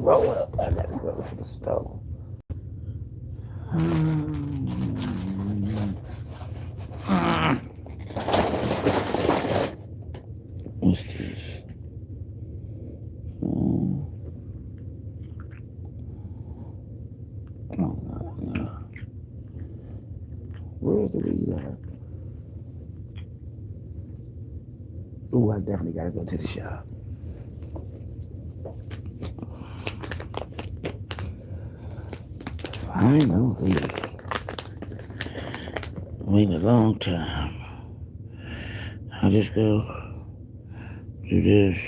roll up. I gotta go to the stove. What's this? Where's the weed at? Ooh, I definitely gotta go to the shop. I know this. Wait a long time. I just go do this,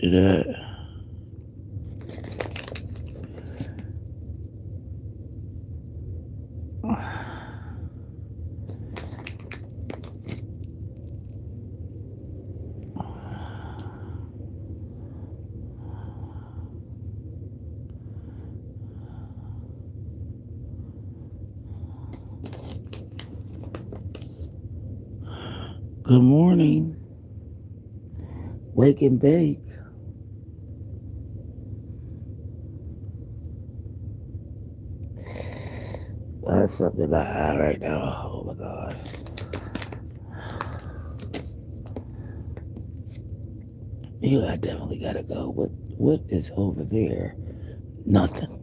do that. Good morning. Wake and bake. That's something in my eye right now. Oh my God. I definitely gotta go. What is over there? Nothing.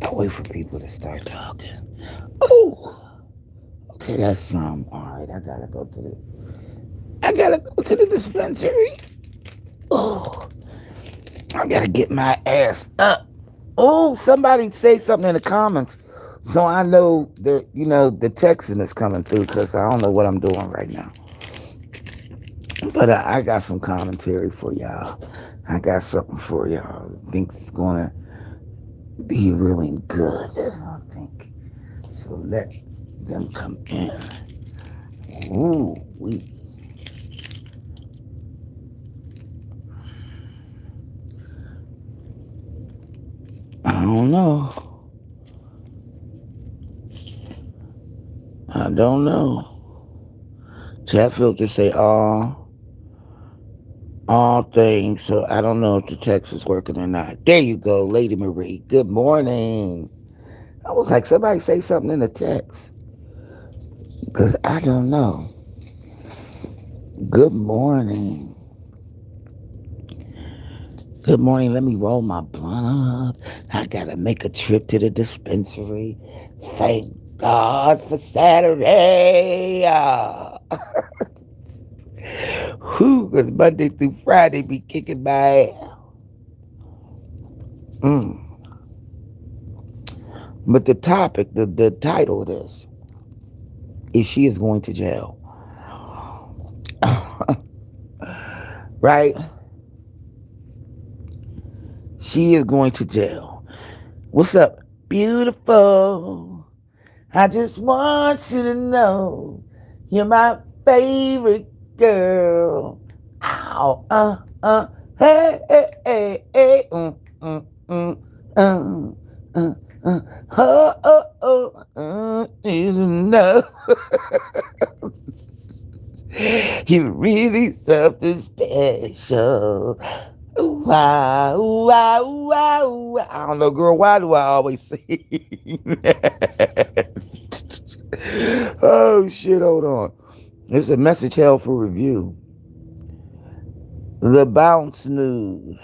I wait for people to start talking. Oh, okay, that's some. All right, I gotta go to the dispensary. Oh, I gotta get my ass up. Oh, somebody say something in the comments so I know that, the texting is coming through, because I don't know what I'm doing right now. But I got some commentary for y'all. I got something for y'all. I think it's going to be really good. I think. So let them come in. Ooh, I don't know. I don't know. Chat filters say all things, so I don't know if the text is working or not. There you go, Lady Marie. Good morning. I was like, somebody say something in the text, because I don't know. Good morning. Good morning. Let me roll my blunt up. I gotta make a trip to the dispensary. Thank God for Saturday. Who? Because Monday through Friday be kicking my ass. But the topic, the title of this is She Is Going to Jail. Right? She is going to jail. What's up, beautiful? I just want you to know you're my favorite girl. Ow, hey, hey, hey, hey, you know. You're really something special. Wow, wow, wow. I don't know, girl. Why do I always say that? Oh, shit. Hold on. It's a message held for review. The Bounce News.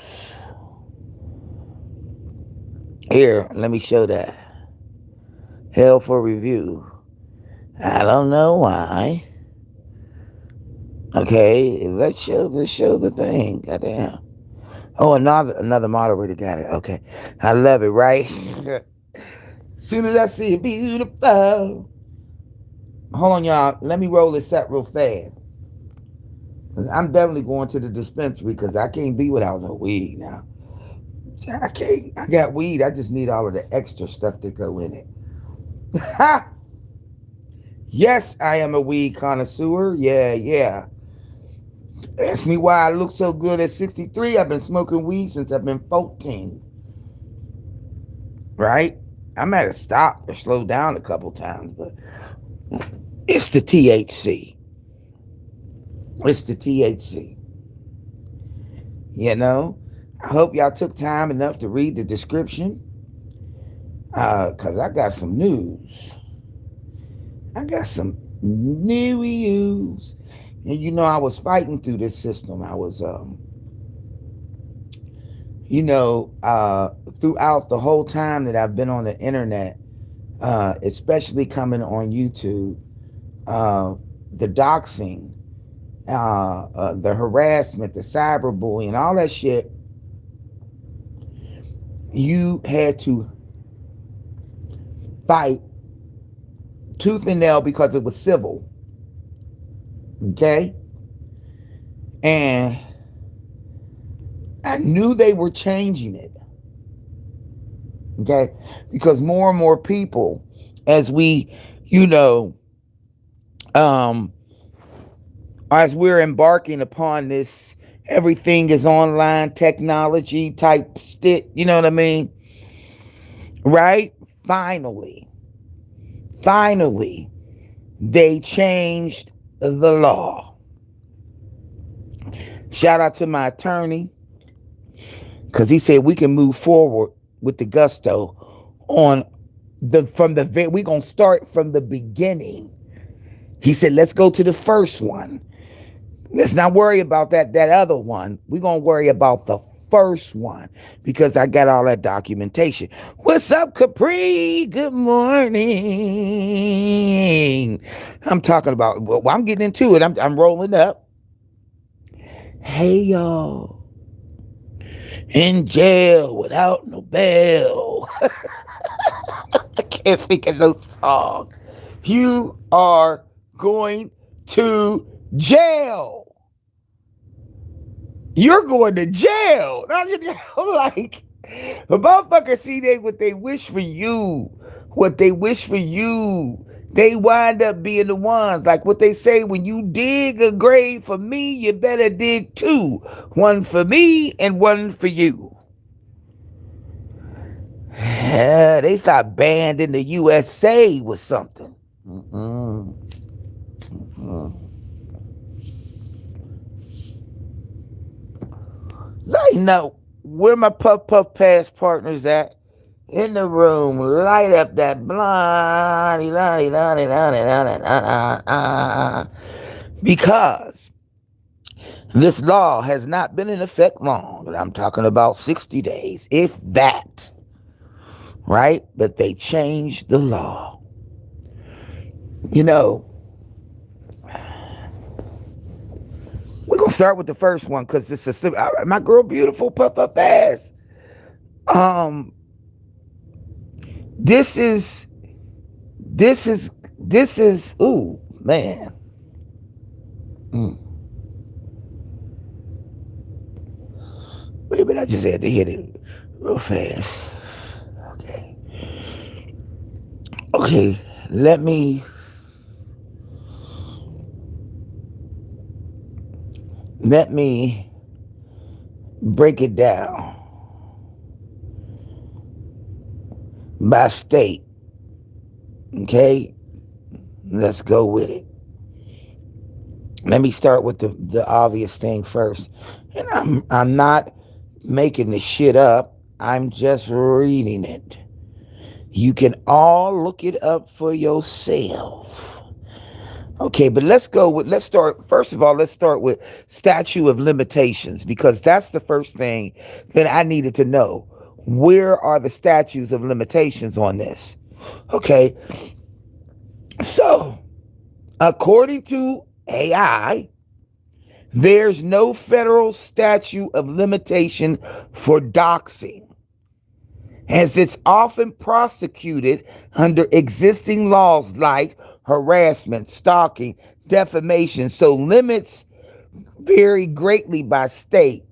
Here, let me show that. Held for review. I don't know why. Okay, let's show the thing. Goddamn. Oh, another moderator got it. Okay. I love it, right? Soon as I see it, beautiful. Hold on, y'all. Let me roll this up real fast. I'm definitely going to the dispensary, because I can't be without no weed now. I can't. I got weed. I just need all of the extra stuff to go in it. Yes, I am a weed connoisseur. Yeah. Ask me why I look so good at 63. I've been smoking weed since I've been 14. Right? I'm at a stop or slow down a couple times, but it's the THC. It's the THC. You know, I hope y'all took time enough to read the description. Cause I got some news. I got some news. And you know, I was fighting through this system. I was you know, throughout the whole time that I've been on the internet, especially coming on YouTube, uh, the doxing, the harassment, the cyberbullying, all that shit, you had to fight tooth and nail because it was civil. Okay? And I knew they were changing it. Okay? Because more and more people, as we, you know, um, as we're embarking upon this, everything is online technology type shit, you know what I mean? Right? Finally, they changed the law. Shout out to my attorney, because he said we can move forward with the gusto on we're going to start from the beginning. He said, let's go to the first one. Let's not worry about that other one. We're going to worry about the first one because I got all that documentation. What's up, Capri? Good morning. I'm talking about, well, I'm getting into it. I'm rolling up. Hey, y'all. In jail without no bail. I can't think of no song. You are going to jail. You're going to jail. Like, the motherfuckers see what they wish for you. What they wish for you. They wind up being the ones. Like what they say, when you dig a grave for me, you better dig two. One for me and one for you. Yeah, they start banned in the USA with something. Lighten up. Where my puff puff pass partners at? In the room, light up that blind. Because this law has not been in effect long. I'm talking about 60 days, if that. Right? But they changed the law. You know, we're going to start with the first one because this is my girl, beautiful puff up ass. This is, ooh, man. Wait a minute, I just had to hit it real fast. Okay, let me break it down by state. Okay, let's go with it. Let me start with the obvious thing first. And I'm not making this shit up. I'm just reading it. You can all look it up for yourself. Okay, but let's start, first of all, let's start with statute of limitations, because that's the first thing that I needed to know. Where are the statutes of limitations on this? Okay, so according to AI, there's no federal statute of limitation for doxing, as it's often prosecuted under existing laws like harassment, stalking, defamation. So limits vary greatly by state,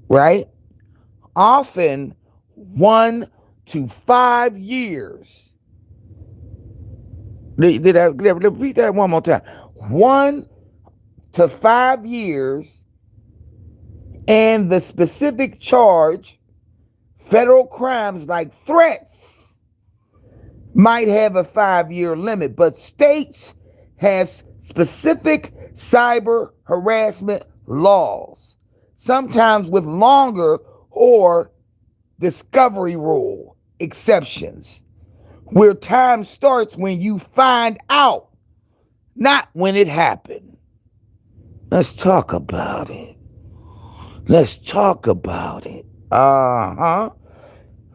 right? Often 1 to 5 years. Did I repeat that one more time? 1 to 5 years, and the specific charge, federal crimes like threats, might have a 5-year limit, but states have specific cyber harassment laws. sometimes with longer or discovery rule exceptions, where time starts when you find out, not when it happened. Let's talk about it. Let's talk about it.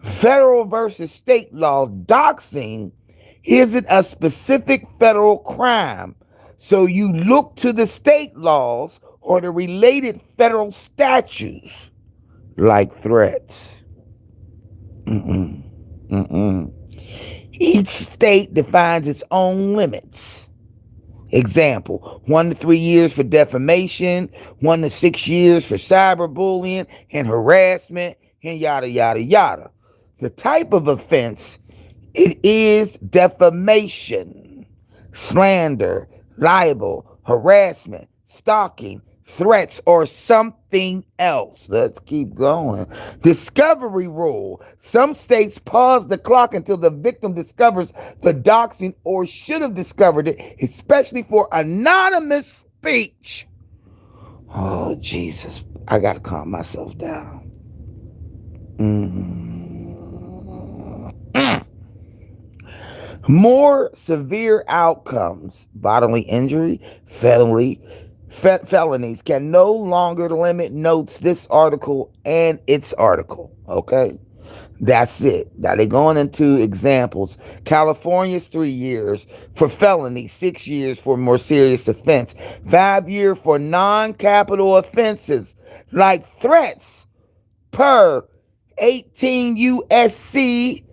Federal versus state law. Doxing isn't a specific federal crime, so you look to the state laws or the related federal statutes like threats. Each state defines its own limits. Example, 1 to 3 years for defamation, 1 to 6 years for cyberbullying and harassment, and yada, yada, yada. The type of offense, it is defamation, slander, libel, harassment, stalking, threats, or something else. Let's keep going. Discovery rule. Some states pause the clock until the victim discovers the doxing or should have discovered it, especially for anonymous speech. Oh, Jesus. I got to calm myself down. More severe outcomes, bodily injury, felonies can no longer limit, notes this article and its article. Okay, that's it. Now they're going into examples. California's 3 years for felony, 6 years for more serious offense, 5 years for non-capital offenses like threats per 18 USC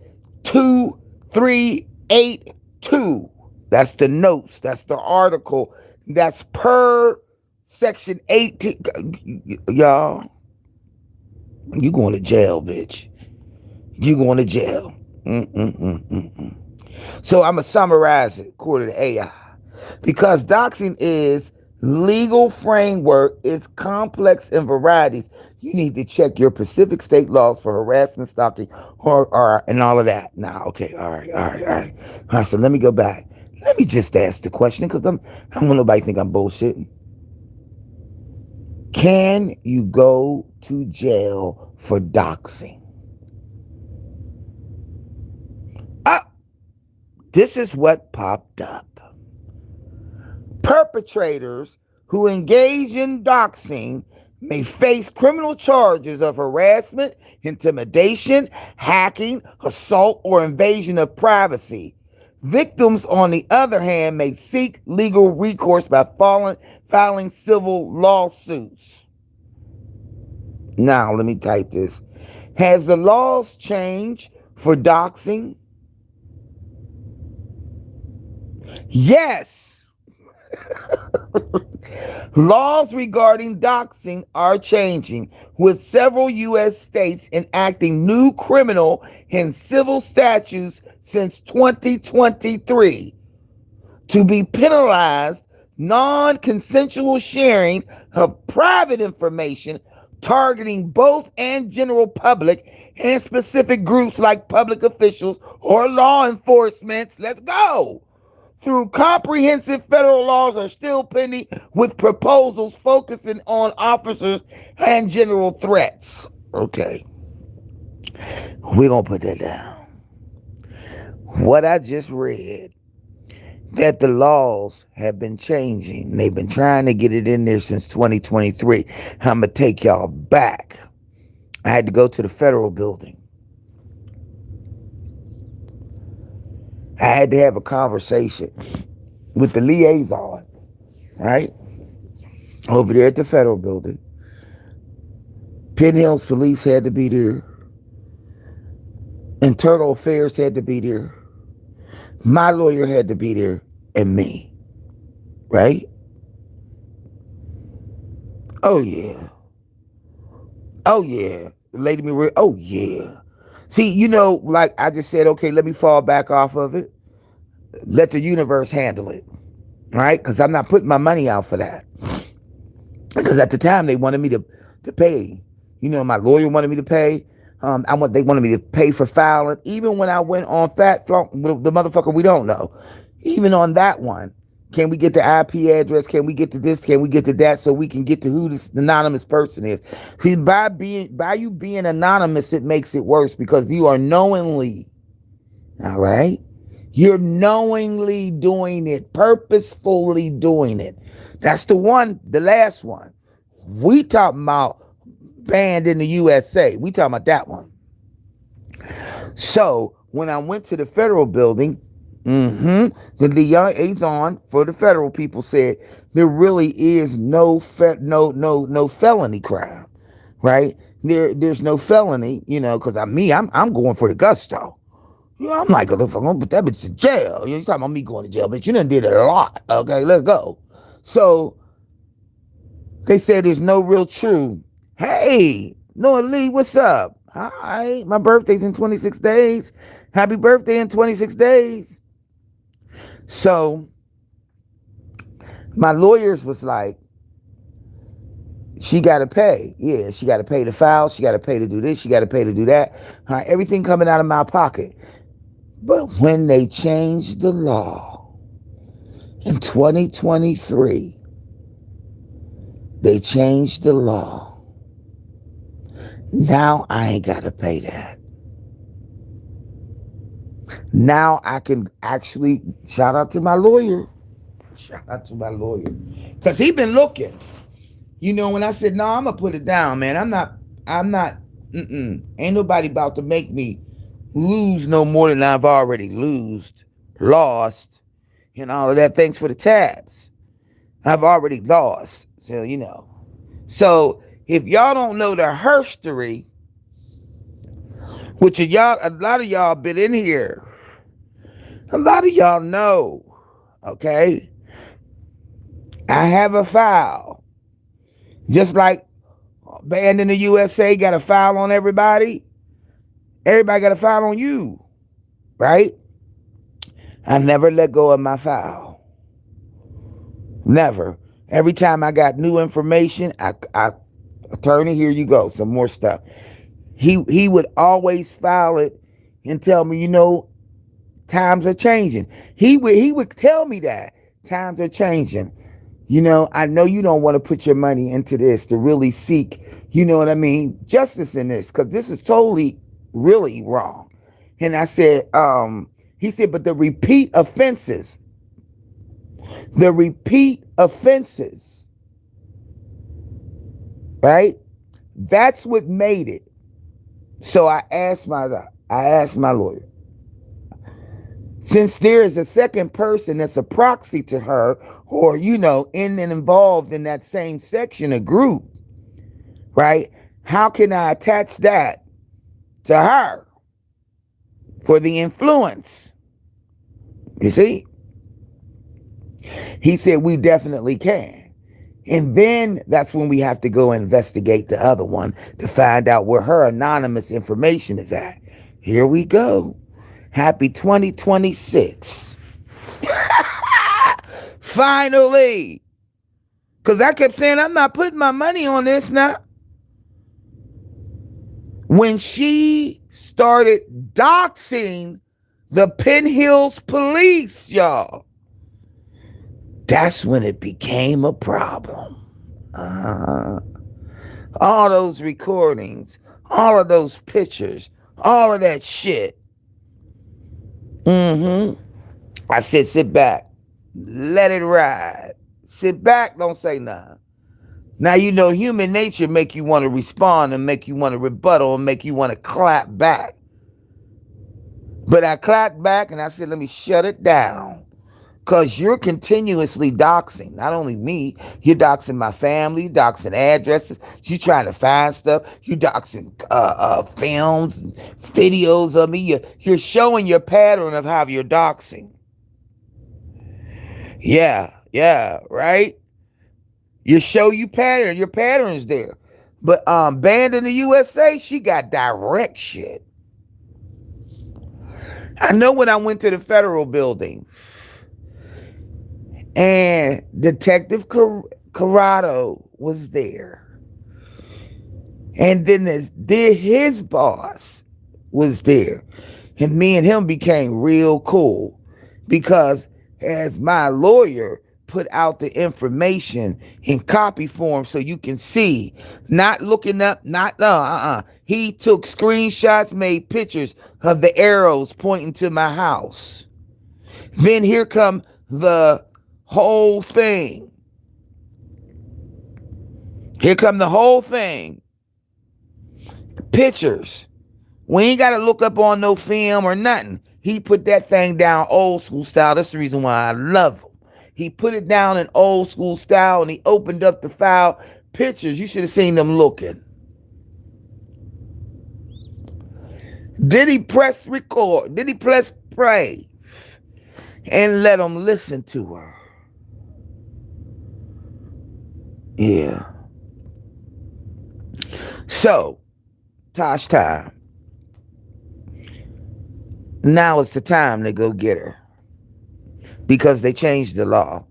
2382. That's the notes. That's the article. That's per section 18. Y'all, you going to jail, bitch. You going to jail. So I'm going to summarize it according to AI. Because doxing is legal framework, it's complex in varieties. You need to check your specific state laws for harassment, stalking, or and all of that. Now, okay, all right. So let me go back. Let me just ask the question because I don't want nobody to think I'm bullshitting. Can you go to jail for doxing? This is what popped up. Perpetrators who engage in doxing may face criminal charges of harassment, intimidation, hacking, assault, or invasion of privacy. Victims, on the other hand, may seek legal recourse by filing civil lawsuits. Now, let me type this. Has the laws changed for doxing? Yes. Laws regarding doxing are changing, with several U.S. states enacting new criminal and civil statutes since 2023 to be penalized non-consensual sharing of private information targeting both and general public and specific groups like public officials or law enforcement. Let's go. Through comprehensive federal laws are still pending, with proposals focusing on officers and general threats. Okay. We're going to put that down. What I just read, that the laws have been changing. They've been trying to get it in there since 2023. I'm going to take y'all back. I had to go to the federal building. I had to have a conversation with the liaison, right? Over there at the federal building. Penn Hills Police had to be there. Internal Affairs had to be there. My lawyer had to be there, and me, right? Oh, yeah. Lady Maria, oh, yeah. See, like I just said, okay, let me fall back off of it. Let the universe handle it, right? Because I'm not putting my money out for that. Because at the time, they wanted me to pay. My lawyer wanted me to pay. They wanted me to pay for filing. Even when I went on Fat Flunk, the motherfucker we don't know. Even on that one, Can we get the IP address? Can we get to this? Can we get to that? So we can get to who this anonymous person is. See, by you being anonymous, it makes it worse because you are knowingly, all right? You're knowingly doing it, purposefully doing it. That's the last one. We talking about banned in the USA. We talking about that one. So when I went to the federal building, the liaison for the federal people said there really is no felony crime, right? There's no felony, because I'm going for the gusto. I'm like, if I'm gonna put that bitch in jail, you talking about me going to jail, bitch? You done did it a lot. Okay, let's go. So they said there's no real true. Hey, Noah Lee, what's up? Hi, my birthday's in 26 days. Happy birthday in 26 days. So my lawyers was like, she got to pay. Yeah, she got to pay to file. She got to pay to do this. She got to pay to do that. Everything coming out of my pocket. But when they changed the law in 2023, they changed the law. Now I ain't got to pay that. Now I can actually, shout out to my lawyer. Because he been looking. When I said, no, I'm going to put it down, man. I'm not, ain't nobody about to make me lose no more than I've already lost, and all of that. Thanks for the tabs. I've already lost. So, So if y'all don't know the herstory, which a lot of y'all been in here. A lot of y'all know, okay? I have a file. Just like banned in the USA got a file on everybody. Everybody got a file on you, right? I never let go of my file. Never. Every time I got new information, I attorney, here you go, some more stuff. He would always file it and tell me, times are changing. He would tell me that times are changing. I know you don't want to put your money into this to really seek, justice in this, because this is totally, really wrong. And I said, he said, but the repeat offenses, right? That's what made it. So I asked my lawyer, since there is a second person that's a proxy to her, or in and involved in that same section or group, right? How can I attach that to her for the influence? You see? He said we definitely can. And then that's when we have to go investigate the other one to find out where her anonymous information is at. Here we go. Happy 2026. Finally. Because I kept saying, I'm not putting my money on this now. When she started doxing the Penn Hills police, y'all, that's when it became a problem. All those recordings, all of those pictures, all of that shit. I said, sit back. Let it ride. Sit back, don't say nothing. Now, human nature make you want to respond and make you want to rebuttal and make you want to clap back. But I clapped back and I said, let me shut it down. Because you're continuously doxing. Not only me, you're doxing my family, doxing addresses. You're trying to find stuff. You're doxing films, and videos of me. You're showing your pattern of how you're doxing. Yeah, right? You show your pattern's there. But banned in the USA, she got direct shit. I know when I went to the federal building, and Detective Corrado was there. And then his boss was there. And me and him became real cool. Because as my lawyer, put out the information in copy form so you can see, not looking up, not he took screenshots, made pictures of the arrows pointing to my house. Then here come the whole thing. Here come the whole thing. Pictures. We ain't got to look up on no film or nothing. He put that thing down old school style. That's the reason why I love him. He put it down in old school style and he opened up the file. Pictures. You should have seen them looking. Did he press record? Did he press play? And let them listen to her? Yeah. So, Tosh time. Now it's the time to go get her. Because they changed the law.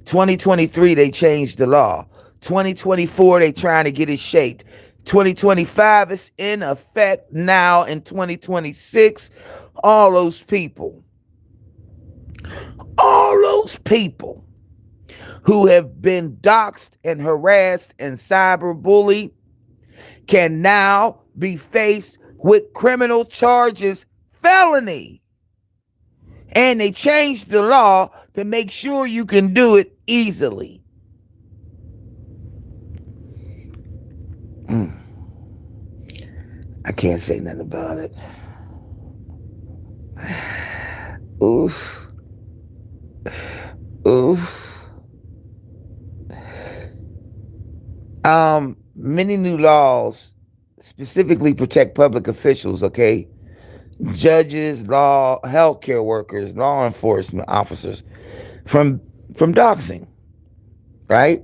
2023, they changed the law. 2024, they trying to get it shaped. 2025 is in effect now. In 2026, all those people who have been doxxed and harassed and cyberbullied can now be faced with criminal charges, felony. And they changed the law to make sure you can do it easily. I can't say nothing about it. Oof. Many new laws specifically protect public officials, okay? Judges, healthcare workers, law enforcement officers from doxing, right?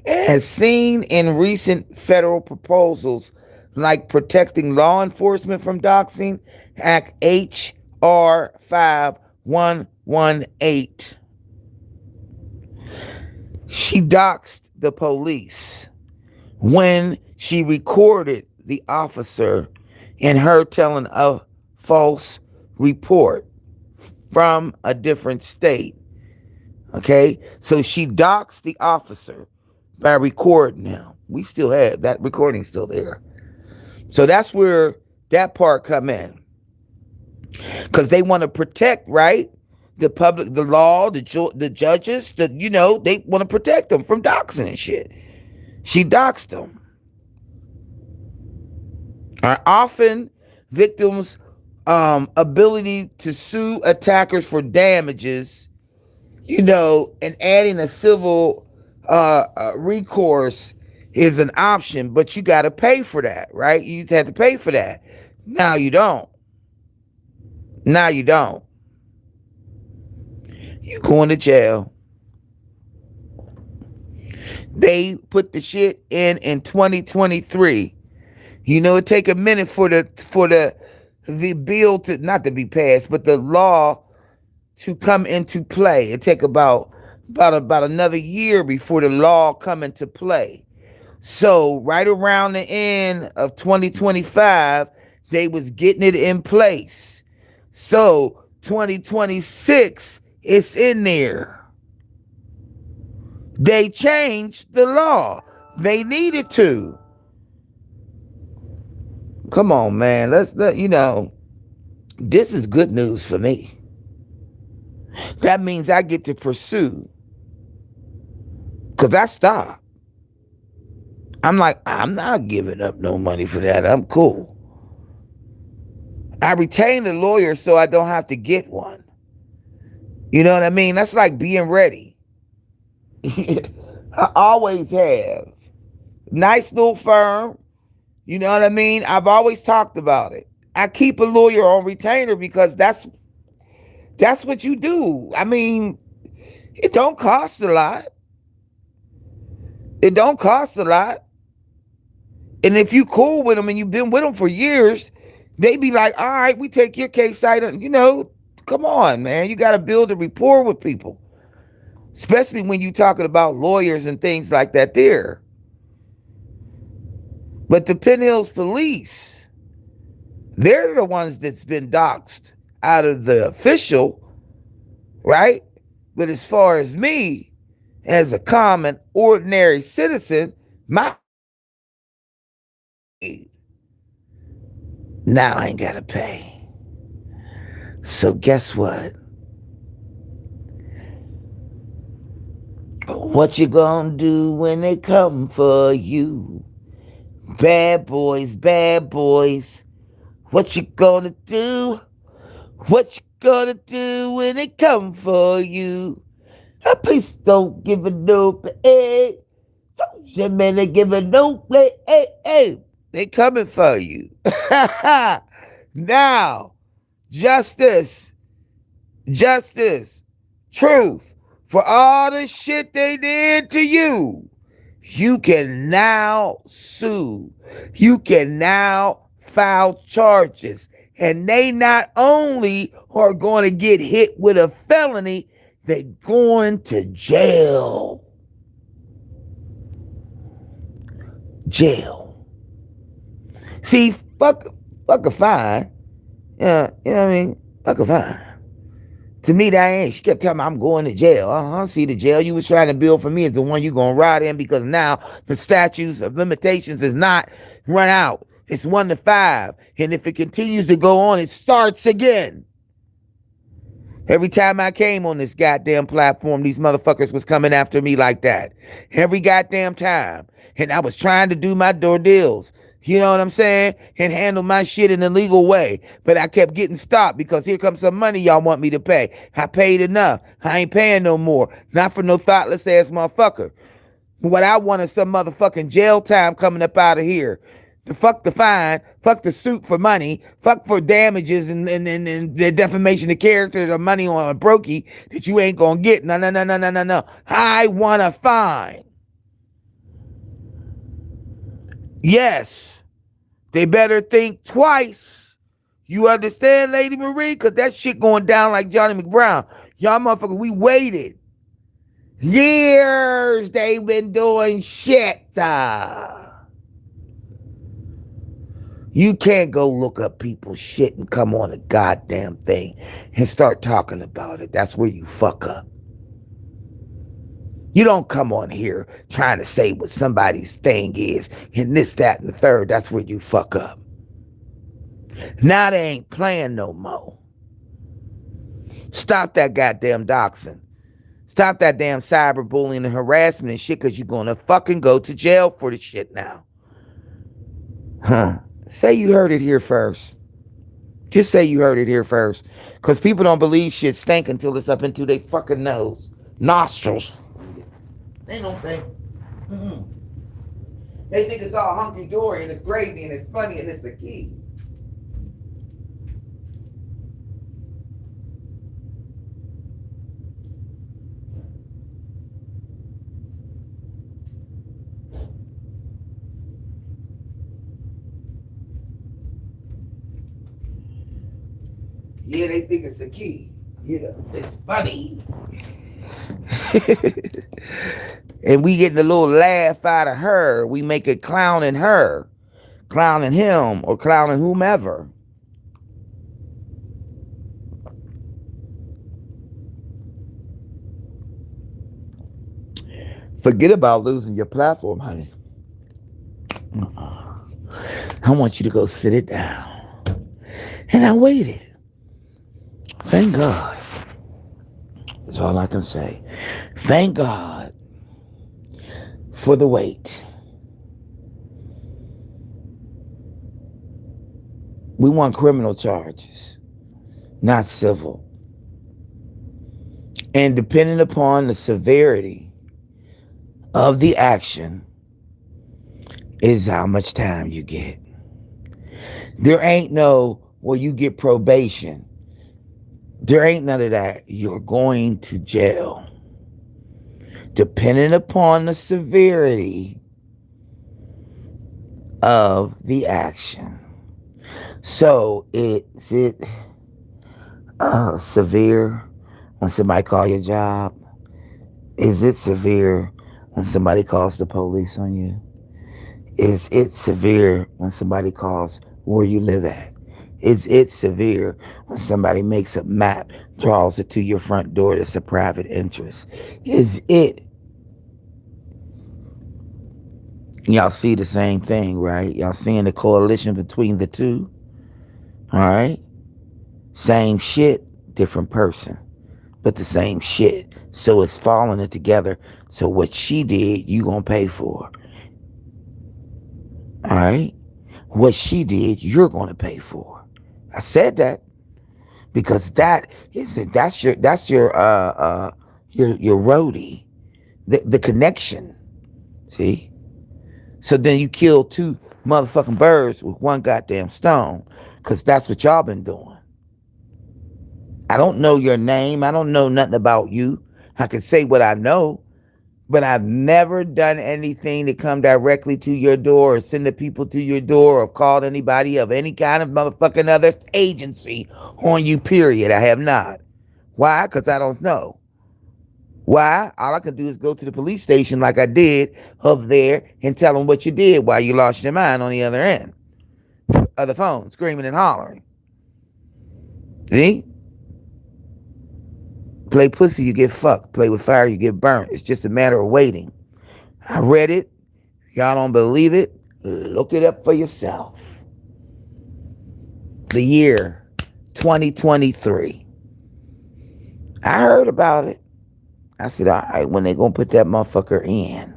As seen in recent federal proposals like protecting law enforcement from doxing, Act H.R. 5118. She doxed the police when she recorded the officer and her telling a false report from a different state. Okay, so she doxed the officer by recording him. We still have that recording still there. So that's where that part come in. Because they want to protect, right? The public, the law, the judges, they want to protect them from doxing and shit. She doxed them. Are often victims' ability to sue attackers for damages, and adding a civil recourse is an option, but you got to pay for that, right? You have to pay for that. Now you don't. You going to jail. They put the shit in 2023. It take a minute for the bill to not to be passed, but the law to come into play. It take about another year before the law come into play. So right around the end of 2025, they was getting it in place. So 2026, it's in there. They changed the law. They needed to. Come on, man. This is good news for me. That means I get to pursue. Because I stopped. I'm like, I'm not giving up no money for that. I'm cool. I retained a lawyer so I don't have to get one. You know what I mean? That's like being ready. I always have. Nice little firm. You know what I mean? I've always talked about it. I keep a lawyer on retainer because that's what you do. I mean, it don't cost a lot. It don't cost a lot. And if you cool with them and you've been with them for years, they be like, all right, we take your case side. Come on, man. You got to build a rapport with people. Especially when you're talking about lawyers and things like that there. But the Penn Hills police, they're the ones that's been doxxed out of the official, right? But as far as me, as a common, ordinary citizen, my now I ain't gotta pay. So guess what? What you gonna do when they come for you? Bad boys, bad boys. What you gonna do? What you gonna do when they come for you? Please don't give a no play. Don't man, they give a no play. Hey, hey, they coming for you. Now, justice, justice, truth for all the shit they did to you. You can now sue. You can now file charges. And they not only are going to get hit with a felony, they're going to jail. Jail. See, fuck a fine. Yeah, you know what I mean? Fuck a fine. To me, that ain't. She kept telling me I'm going to jail. See, the jail you was trying to build for me is the one you gonna ride in, because now the statutes of limitations is not run out. It's 1 to 5. And if it continues to go on, it starts again. Every time I came on this goddamn platform, these motherfuckers was coming after me like that. Every goddamn time. And I was trying to do my door deals. You know what I'm saying? And handle my shit in a legal way. But I kept getting stopped because here comes some money y'all want me to pay. I paid enough. I ain't paying no more. Not for no thoughtless ass motherfucker. What I want is some motherfucking jail time coming up out of here. Fuck the fine, fuck the suit for money, fuck for damages and the defamation of character, the money on a brokey that you ain't gonna get. No, no, no, no, no, no, no. I want a fine. Yes, they better think twice. You understand, Lady Marie? Because that shit going down like Johnny McBrown. Y'all motherfuckers, we waited. Years they've been doing shit. You can't go look up people's shit and come on a goddamn thing and start talking about it. That's where you fuck up. You don't come on here trying to say what somebody's thing is and this, that, and the third. That's where you fuck up. Now they ain't playing no more. Stop that goddamn doxing. Stop that damn cyberbullying and harassment and shit, because you're going to fucking go to jail for the shit now. Say you heard it here first. Just say you heard it here first. Because people don't believe shit stink until it's up into their fucking nostrils. They don't think. They think it's all hunky-dory and it's gravy and it's funny and it's the key. Yeah, they think it's a key. You know, it's funny. And we getting a little laugh out of her. We make it clowning her, clowning him, or clowning whomever. Forget about losing your platform, honey. I want you to go sit it down. And I waited. Thank God. That's all I can say. Thank God for the wait. We want criminal charges, not civil. And depending upon the severity of the action is how much time you get. There ain't no, well, you get probation. There ain't none of that. You're going to jail. Depending upon the severity of the action. So, is it severe when somebody calls your job? Is it severe when somebody calls the police on you? Is it severe when somebody calls where you live at? Is it severe when somebody makes a map, draws it to your front door that's a private interest? Is it Y'all see the same thing, right? Y'all seeing the coalition between the two? All right? Same shit, different person, but the same shit. So it's falling it together. So what she did, you gonna pay for. All right? What she did, you're gonna pay for. I said that because that's your roadie, the connection. See? So then you kill two motherfucking birds with one goddamn stone, because that's what y'all been doing. I don't know your name. I don't know nothing about you. I can say what I know, but I've never done anything to come directly to your door or send the people to your door or called anybody of any kind of motherfucking other agency on you, period. I have not. Why? Because I don't know. Why? All I can do is go to the police station like I did up there and tell them what you did while you lost your mind on the other end of the phone, screaming and hollering. See? Play pussy, you get fucked. Play with fire, you get burnt. It's just a matter of waiting. I read it. Y'all don't believe it? Look it up for yourself. The year 2023. I heard about it. I said, all right, when they gonna put that motherfucker in?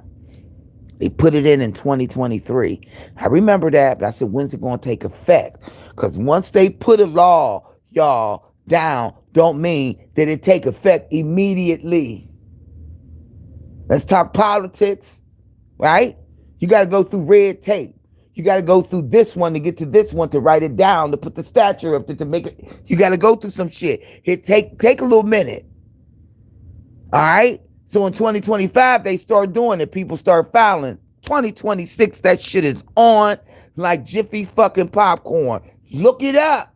They put it in 2023. I remember that, but I said, when's it gonna take effect? Because once they put a law, y'all, down, don't mean that it take effect immediately. Let's talk politics, right? You got to go through red tape. You got to go through this one to get to this one to write it down, to put the stature up, to make it. You got to go through some shit. It take a little minute. All right? So in 2025, they start doing it. People start filing. 2026, that shit is on like Jiffy fucking popcorn. Look it up.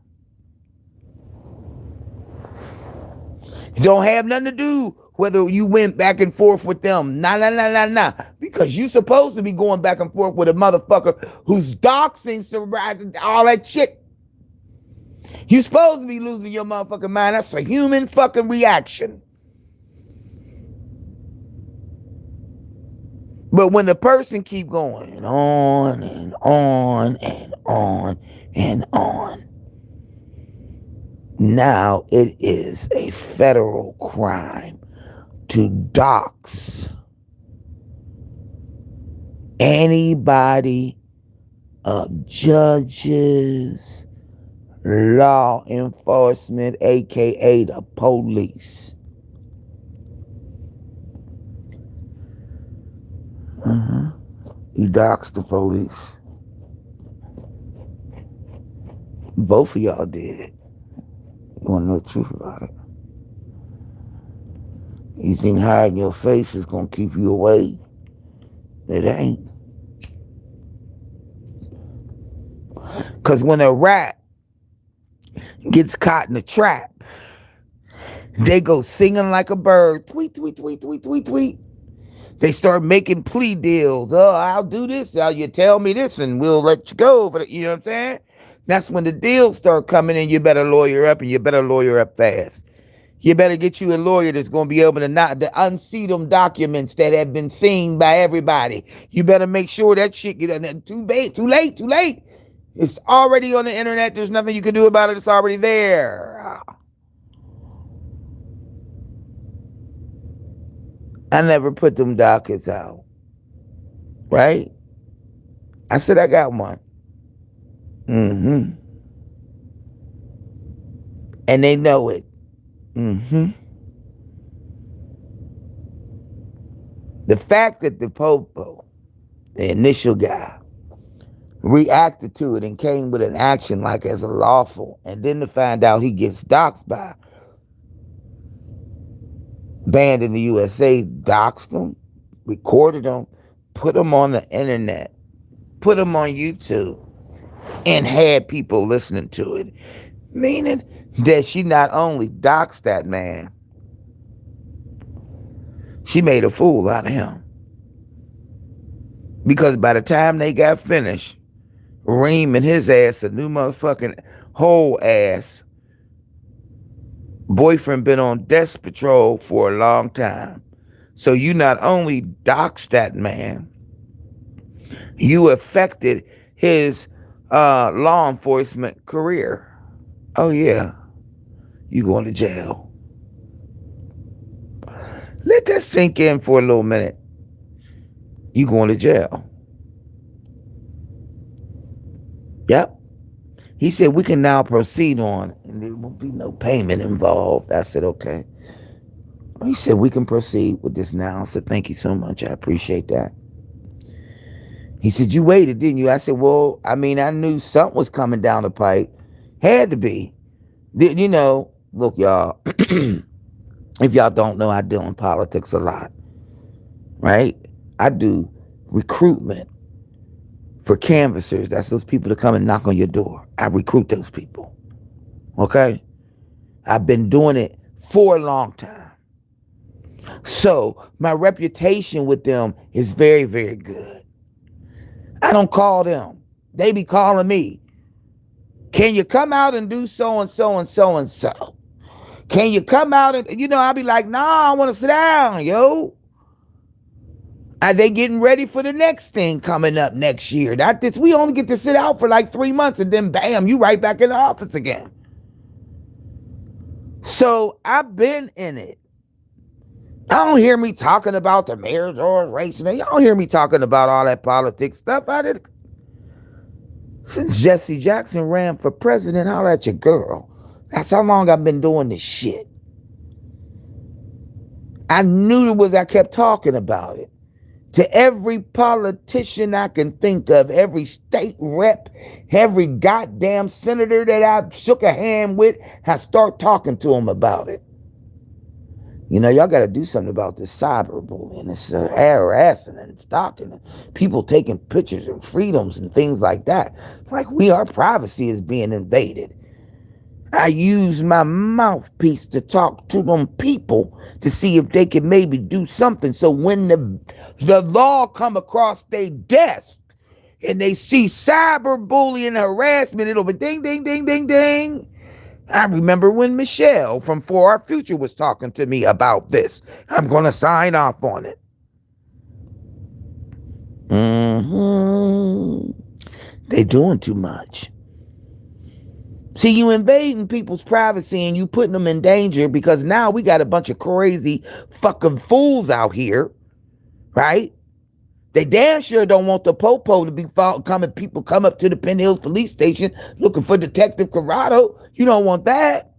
It don't have nothing to do whether you went back and forth with them. Nah. Because you supposed to be going back and forth with a motherfucker who's doxing, all that shit. You supposed to be losing your motherfucking mind. That's a human fucking reaction. But when the person keep going on and on and on and on, now it is a federal crime to dox anybody, judges, law enforcement, aka the police. You dox the police. Both of y'all did. You want to know the truth about it? You think hiding your face is going to keep you away? It ain't. Because when a rat gets caught in a trap, they go singing like a bird. Tweet, tweet, tweet, tweet, tweet, tweet. They start making plea deals. Oh, I'll do this. You tell me this and we'll let you go. You know what I'm saying? That's when the deals start coming in. You better lawyer up, and you better lawyer up fast. You better get you a lawyer that's going to be able to unseat them documents that have been seen by everybody. You better make sure that shit too late. It's already on the internet. There's nothing you can do about it. It's already there. I never put them dockets out. Right? I said I got one. And they know it. The fact that the popo, the initial guy, reacted to it and came with an action like as a lawful, and then to find out he gets doxxed by banned in the USA, doxxed him, recorded him, put him on the internet, put him on YouTube, and had people listening to it. Meaning that she not only doxxed that man, she made a fool out of him. Because by the time they got finished reaming his ass a new motherfucking whole ass, boyfriend been on death patrol for a long time. So you not only doxed that man, You affected his law enforcement career. Oh yeah, you going to jail. Let that sink in for a little minute. You going to jail. Yep. He said we can now proceed on and there won't be no payment involved. I said, okay. He said we can proceed with this now. I said, thank you so much. I appreciate that. He said, you waited, didn't you? I said, well, I mean, I knew something was coming down the pipe. Had to be. You know, look, y'all, if y'all don't know, I deal in politics a lot, right? I do recruitment for canvassers. That's those people that come and knock on your door. I recruit those people, okay? I've been doing it for a long time. So my reputation with them is very, very good. I don't call them. They be calling me. Can you come out and do so and so and so and so? Can you come out and, I'll be like, nah, I want to sit down, yo. Are they getting ready for the next thing coming up next year? We only get to sit out for like 3 months and then bam, you right back in the office again. So I've been in it. Y'all don't hear me talking about the mayor George race. Y'all don't hear me talking about all that politics stuff. Since Jesse Jackson ran for president, holla at your girl. That's how long I've been doing this shit. I knew it was, I kept talking about it. To every politician I can think of, every state rep, every goddamn senator that I shook a hand with, I start talking to them about it. Y'all got to do something about this cyberbullying, this harassing and stalking, people taking pictures and freedoms and things like that. Like our privacy is being invaded. I use my mouthpiece to talk to them people to see if they can maybe do something. So when the law come across their desk and they see cyberbullying and harassment, it'll be ding, ding, ding, ding, ding. I remember when Michelle from For Our Future was talking to me about this. I'm going to sign off on it. They doing too much. See, you invading people's privacy and you putting them in danger because now we got a bunch of crazy fucking fools out here, right? They damn sure don't want the popo to be coming. People come up to the Penn Hills police station looking for Detective Corrado. You don't want that.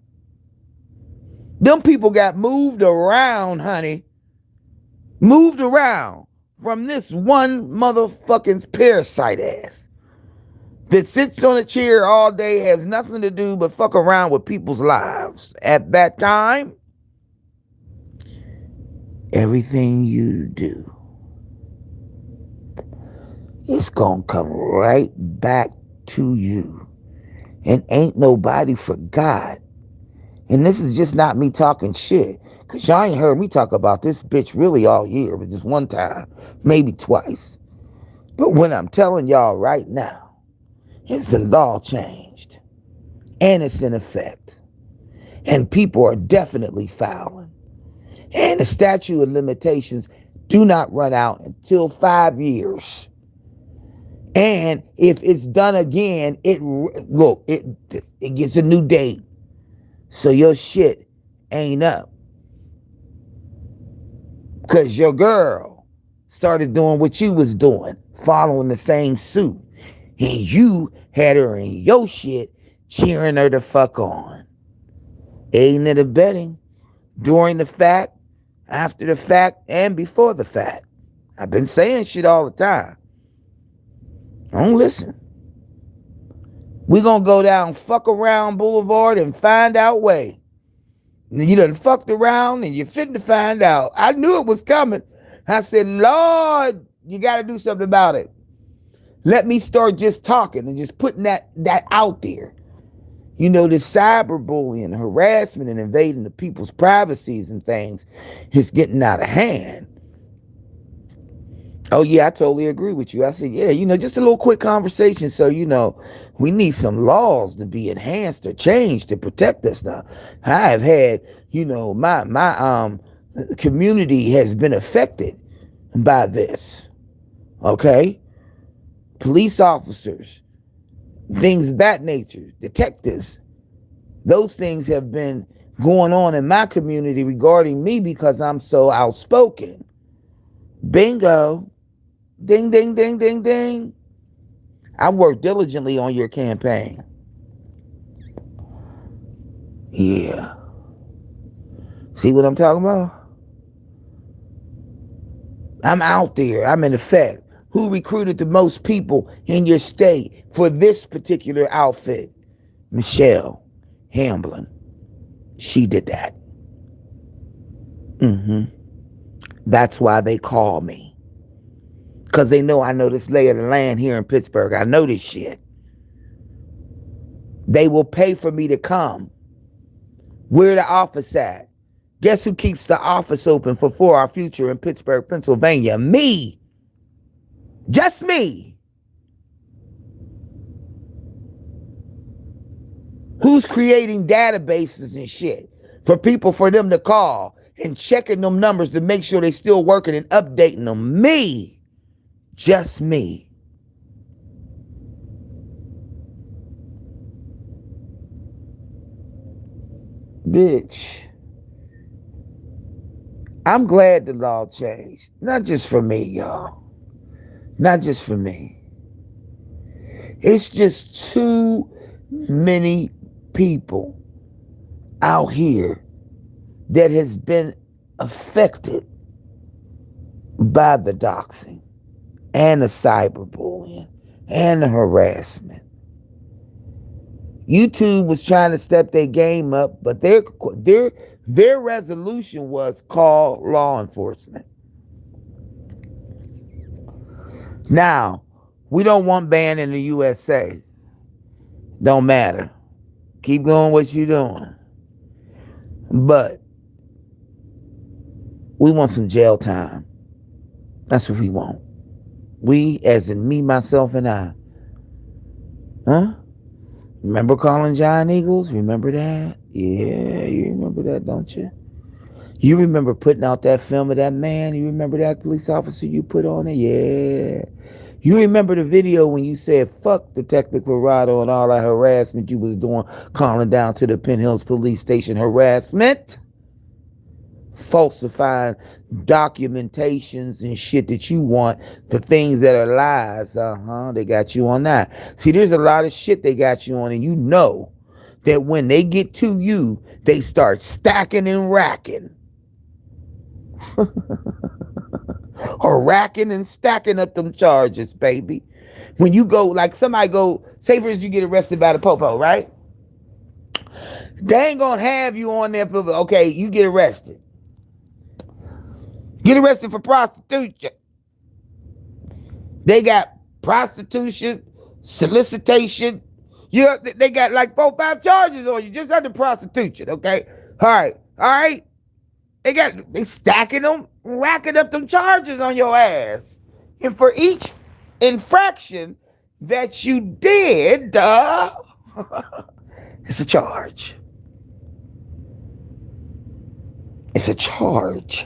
Them people got moved around, honey. Moved around from this one motherfucking parasite ass that sits on a chair all day, has nothing to do but fuck around with people's lives. At that time, everything you do, it's gonna come right back to you. And ain't nobody forgot. And this is just not me talking shit. Because y'all ain't heard me talk about this bitch really all year, but just one time, maybe twice. But what I'm telling y'all right now is the law changed. And it's in effect. And people are definitely fouling. And the statute of limitations do not run out until 5 years. And if it's done again, it gets a new date. So your shit ain't up. Because your girl started doing what you was doing, following the same suit. And you had her in your shit, cheering her the fuck on. Aiding and abetting, during the fact, after the fact, and before the fact. I've been saying shit all the time. Don't listen. We gonna go down fuck around Boulevard and find out way. You done fucked around and you're fitting to find out. I knew it was coming. I said, Lord, you gotta do something about it. Let me start just talking and just putting that out there. This cyberbullying, harassment, and invading the people's privacies and things is getting out of hand. Oh, yeah, I totally agree with you. I said, yeah, just a little quick conversation. So, we need some laws to be enhanced or changed to protect us now. I have had, my community has been affected by this. Okay? police officers, things of that nature, detectives. Those things have been going on in my community regarding me because I'm so outspoken. Bingo. Ding, ding, ding, ding, ding. I worked diligently on your campaign. Yeah. See what I'm talking about? I'm out there. I'm in effect. Who recruited the most people in your state for this particular outfit? Michelle Hamblin. She did that. That's why they call me. Because they know I know this lay of the land here in Pittsburgh. I know this shit. They will pay for me to come. Where the office at? Guess who keeps the office open for Our Future in Pittsburgh, Pennsylvania? Me. Just me. Who's creating databases and shit for people for them to call and checking them numbers to make sure they still working and updating them? Me. Just me. Bitch. I'm glad the law changed. Not just for me, y'all. Not just for me. It's just too many people out here that has been affected by the doxing and the cyberbullying and the harassment. YouTube was trying to step their game up, but their resolution was call law enforcement. Now, we don't want ban in the USA. Don't matter. Keep doing what you're doing. But we want some jail time. That's what we want. We, as in me, myself, and I. Huh? Remember calling John Eagles? Remember that? Yeah, you remember that, don't you? You remember putting out that film of that man? You remember that police officer you put on it? Yeah. You remember the video when you said, fuck Detective Corrado and all that harassment you was doing, calling down to the Penn Hills police station harassment? Falsifying documentations and shit that you want for things that are lies. They got you on that. See, there's a lot of shit they got you on, and you know that when they get to you, they start stacking and racking. Or racking and stacking up them charges, baby. When you go, like somebody go, say for instance, you get arrested by the popo, right? They ain't gonna have you on there for, okay, you get arrested. Get arrested for prostitution. They got prostitution, solicitation. They got like 4 or 5 charges on you just under prostitution, okay? All right. They stacking them, racking up them charges on your ass. And for each infraction that you did, it's a charge. It's a charge.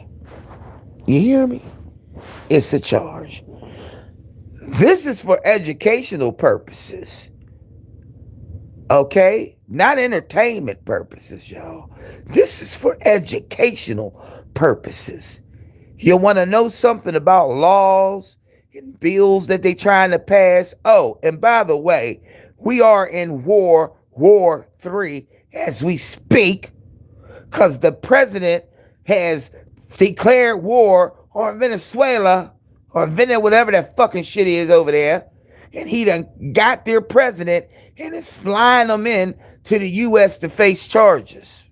You hear me? It's a charge. This is for educational purposes. Okay? Not entertainment purposes, y'all. This is for educational purposes. You want to know something about laws and bills that they trying to pass? Oh, and by the way, we are in War 3 as we speak, because the president has declared war on Venezuela, or whatever that fucking shit is over there. And he done got their president and is flying them in to the U.S. to face charges.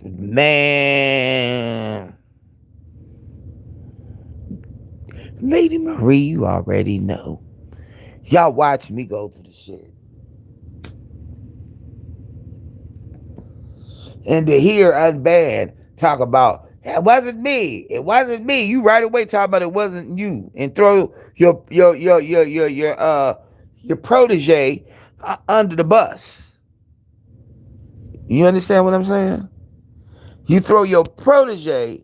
Man. Lady Marie, you already know. Y'all watch me go through the shit. And to hear Unbanned talk about, it wasn't me. You right away talk about it wasn't you, and throw your protege under the bus. You understand what I'm saying? You throw your protege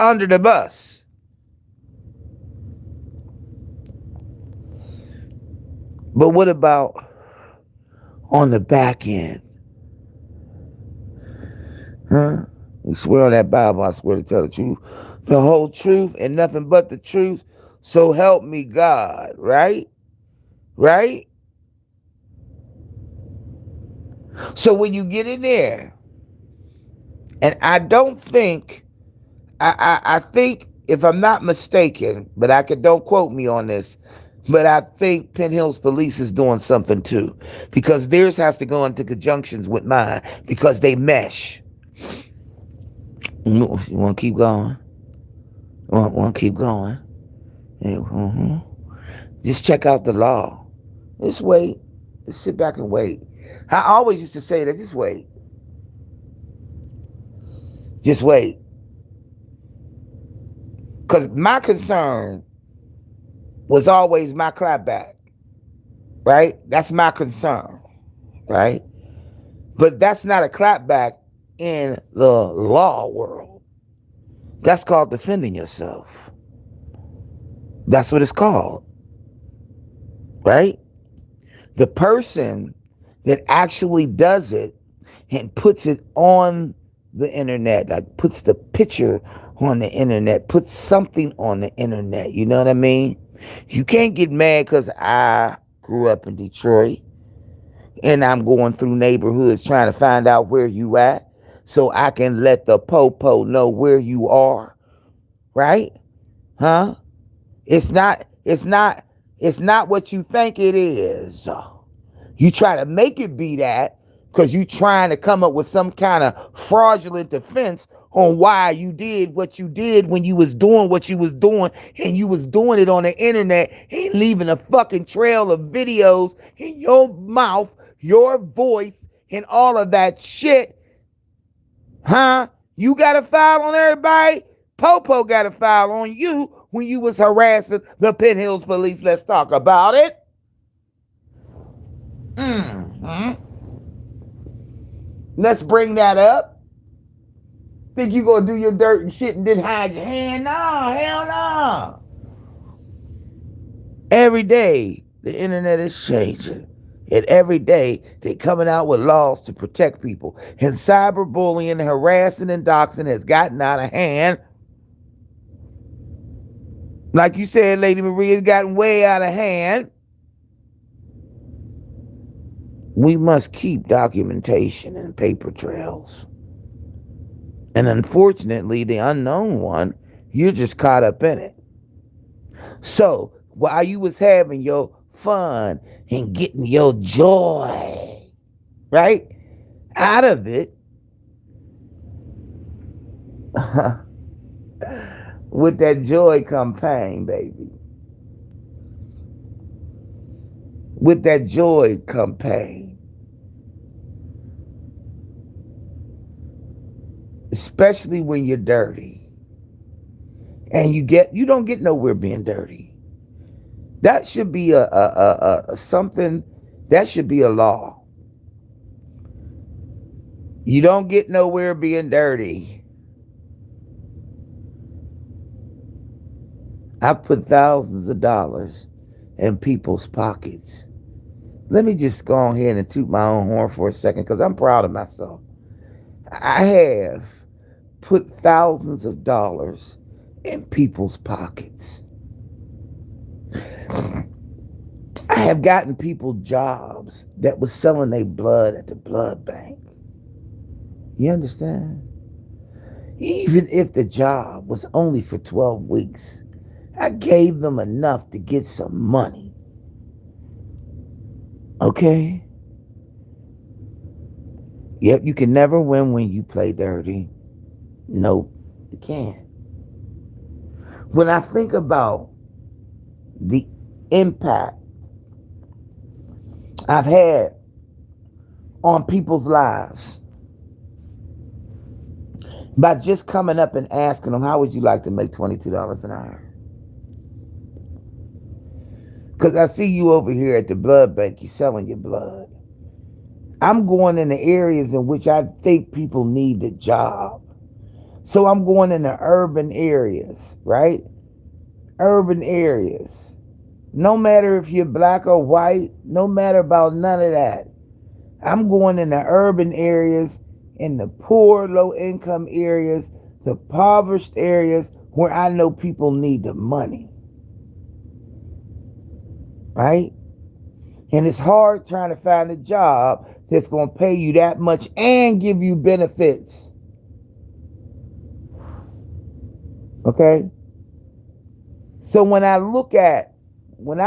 under the bus. But what about on the back end? Huh? You swear on that Bible, I swear to tell the truth, the whole truth, and nothing but the truth. So help me God, right? Right? So when you get in there, and I don't think, I think, if I'm not mistaken, but don't quote me on this, but I think Penn Hills Police is doing something too, because theirs has to go into conjunctions with mine because they mesh. You want to keep going? Want to keep going? Yeah, just check out the law. Just wait. Just sit back and wait. I always used to say that. Just wait. Just wait. Because my concern was always my clapback. Right? That's my concern. Right? But that's not a clapback in the law world. That's called defending yourself. That's what it's called. Right? The person that actually does it and puts it on the internet, like puts the picture on the internet, puts something on the internet, you know what I mean? You can't get mad because I grew up in Detroit and I'm going through neighborhoods trying to find out where you at so I can let the popo know where you are, right? Huh? It's not what you think it is. You try to make it be that because you trying to come up with some kind of fraudulent defense on why you did what you did when you was doing what you was doing, and you was doing it on the internet and leaving a fucking trail of videos in your mouth, your voice, and all of that shit. Huh? You got a file on everybody? Popo got a file on you when you was harassing the Penn Hills Police. Let's talk about it. Let's bring that up. Think you gonna do your dirt and shit and then hide your hand? No, hell no. Every day the internet is changing. And every day they coming out with laws to protect people. And cyberbullying, harassing, and doxing has gotten out of hand. Like you said, Lady Maria, it's gotten way out of hand. We must keep documentation and paper trails. And unfortunately, the unknown one, you're just caught up in it. So while you was having your fun and getting your joy, right, out of it, with that joy come pain, baby. With that joy come pain. Especially when you're dirty. And you don't get nowhere being dirty. That should be a something, that should be a law. You don't get nowhere being dirty. I put thousands of dollars in people's pockets. Let me just go ahead and toot my own horn for a second because I'm proud of myself. I have put thousands of dollars in people's pockets. I have gotten people jobs that was selling their blood at the blood bank. You understand? Even if the job was only for 12 weeks, I gave them enough to get some money. Okay? Yep, you can never win when you play dirty. Nope, you can't. When I think about the impact I've had on people's lives by just coming up and asking them, how would you like to make $22 an hour? Because I see you over here at the blood bank, you're selling your blood. I'm going in the areas in which I think people need the job. So I'm going in the urban areas, right? Urban areas. No matter if you're black or white, no matter about none of that. I'm going in the urban areas, in the poor, low income areas, the impoverished areas where I know people need the money, right? And it's hard trying to find a job that's going to pay you that much and give you benefits. Okay? So when I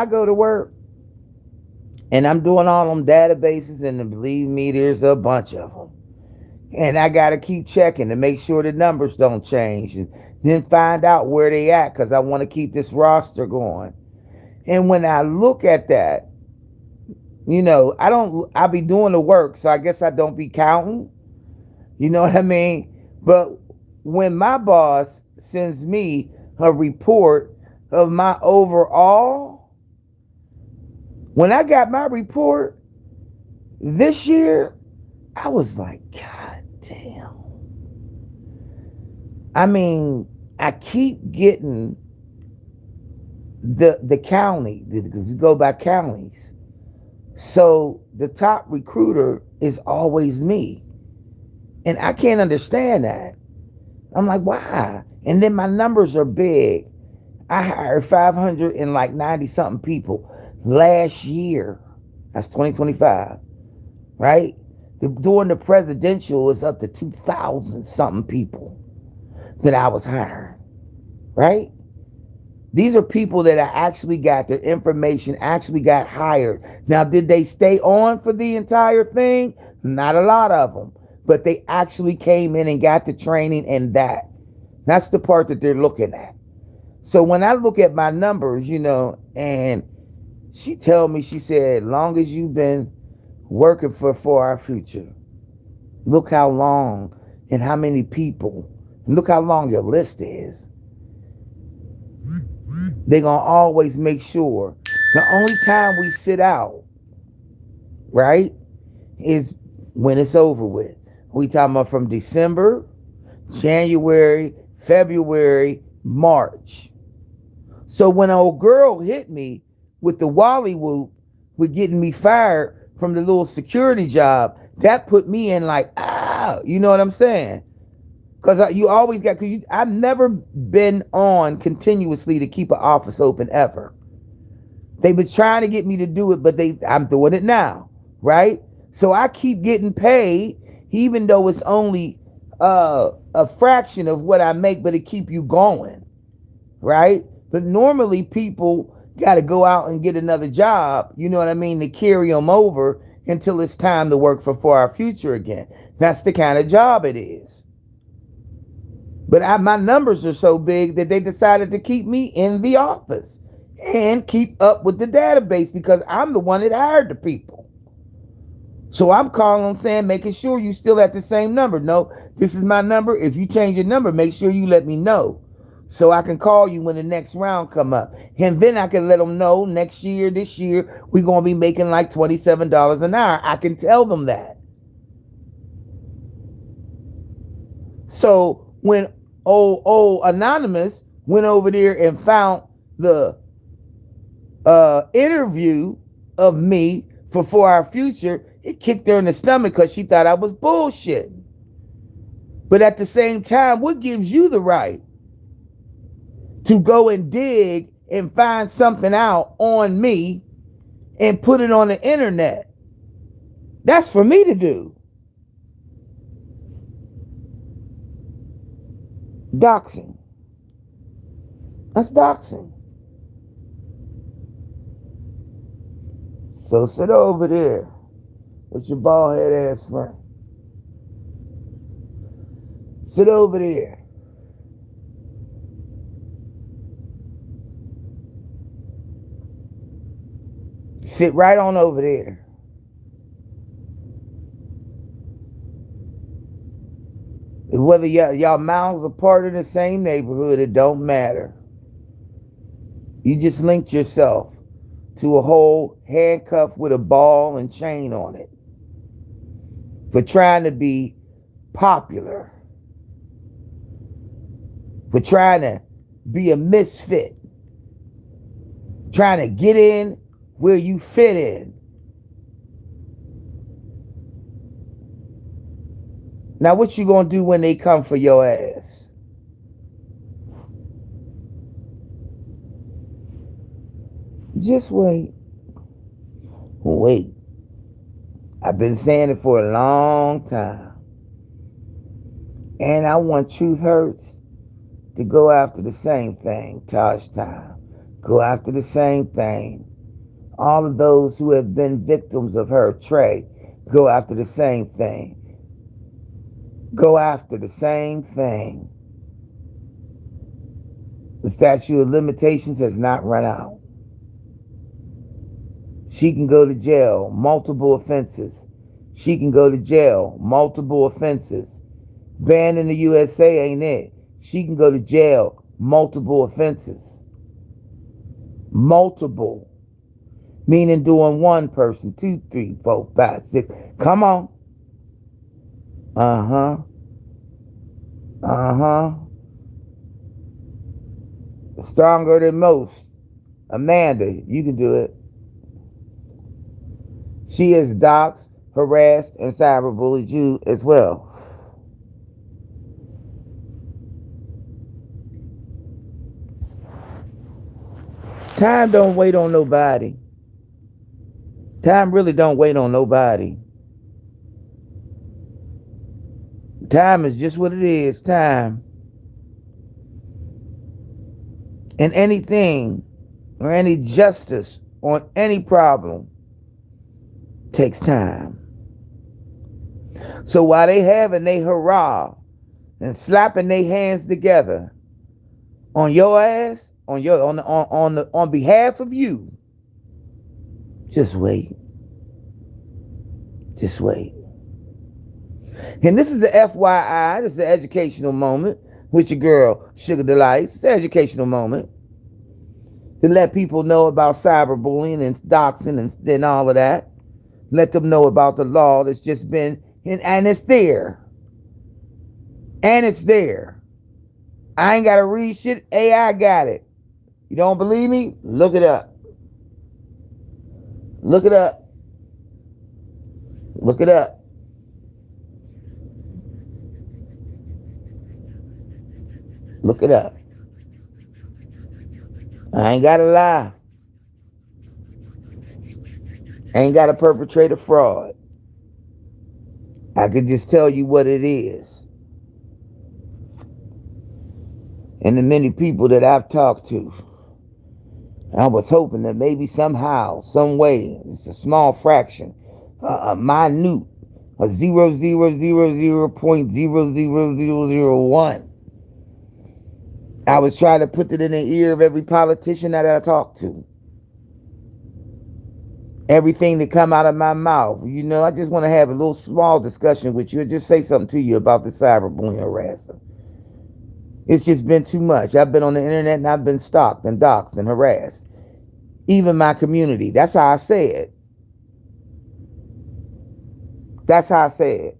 go to work and I'm doing all them databases, and believe me, there's a bunch of them. And I got to keep checking to make sure the numbers don't change and then find out where they at because I want to keep this roster going. And when I look at that, I be doing the work, so I guess I don't be counting. You know what I mean? But when my boss sends me a report of my overall, when I got my report this year, I was like, God damn. I mean, I keep getting the county, because we go by counties. So the top recruiter is always me. And I can't understand that. I'm like, why? And then my numbers are big. I hired 590 something people last year. That's 2025, right? During the presidential, it's up to 2,000 something people that I was hiring, right? These are people that I actually got their information, actually got hired. Now, did they stay on for the entire thing? Not a lot of them, but they actually came in and got the training, and that's the part that they're looking at. So when I look at my numbers, and she said, long as you've been working for our future, look how long and how many people, and look how long your list is. They're going to always make sure. The only time we sit out, right, is when it's over with. We talking about from December, January, February, March. So when an old girl hit me with the Wally whoop with getting me fired from the little security job, that put me in like, you know what I'm saying? Because you always got, I've never been on continuously to keep an office open ever. They've been trying to get me to do it, but I'm doing it now, right? So I keep getting paid, even though it's only a fraction of what I make, but it keep you going, right? But normally people got to go out and get another job, you know what I mean, to carry them over until it's time to work for our future again. That's the kind of job it is. But my numbers are so big that they decided to keep me in the office and keep up with the database because I'm the one that hired the people. So I'm calling them saying, making sure you still at the same number. No, this is my number. If you change your number, make sure you let me know so I can call you when the next round come up. And then I can let them know this year, we're going to be making like $27 an hour. I can tell them that. So when old Anonymous went over there and found the interview of me for our future, it kicked her in the stomach because she thought I was bullshitting. But at the same time, what gives you the right to go and dig and find something out on me and put it on the internet? That's for me to do. Doxing. That's doxing. So sit over there with your bald head ass friend. Sit over there. Sit right on over there. Whether y'all mouths are part of the same neighborhood, it don't matter. You just linked yourself to a whole handcuff with a ball and chain on it for trying to be popular. for trying to be a misfit, trying to get in where you fit in. Now, what you gonna do when they come for your ass? Just wait. Wait. I've been saying it for a long time. And I want Truth Hurts to go after the same thing, Tosh Time. Go after the same thing. All of those who have been victims of her, Trey, go after the same thing. Go after the same thing. The statute of limitations has not run out. She can go to jail, multiple offenses. She can go to jail, multiple offenses. Banned in the USA ain't it. She can go to jail, multiple offenses. Multiple. Meaning doing one person, 2, 3, 4, 5, 6. Come on. Stronger than most. Amanda, you can do it. She has doxed, harassed, and cyberbullied you as well. Time don't wait on nobody. Time really don't wait on nobody. Time is just what it is, time. And anything or any justice on any problem takes time. So while they having they hurrah and slapping their hands together on your ass, on behalf of you, just wait. Just wait. And this is the FYI, this is an educational moment with your girl, Sugar Delights. It's an educational moment to let people know about cyberbullying and doxing and all of that. Let them know about the law that's just been, and it's there. And it's there. I ain't got to read shit. AI got it. You don't believe me? Look it up. Look it up. Look it up. Look it up. I ain't got to lie. I ain't got to perpetrate a fraud. I could just tell you what it is. And the many people that I've talked to, I was hoping that maybe somehow, some way, it's a small fraction, a minute, a 0.00001. I was trying to put it in the ear of every politician that I talked to. Everything that come out of my mouth. You know, I just want to have a little small discussion with you. Just say something to you about the cyberbullying harasser. It's just been too much. I've been on the internet and I've been stalked and doxxed and harassed. Even my community. That's how I say it. That's how I say it.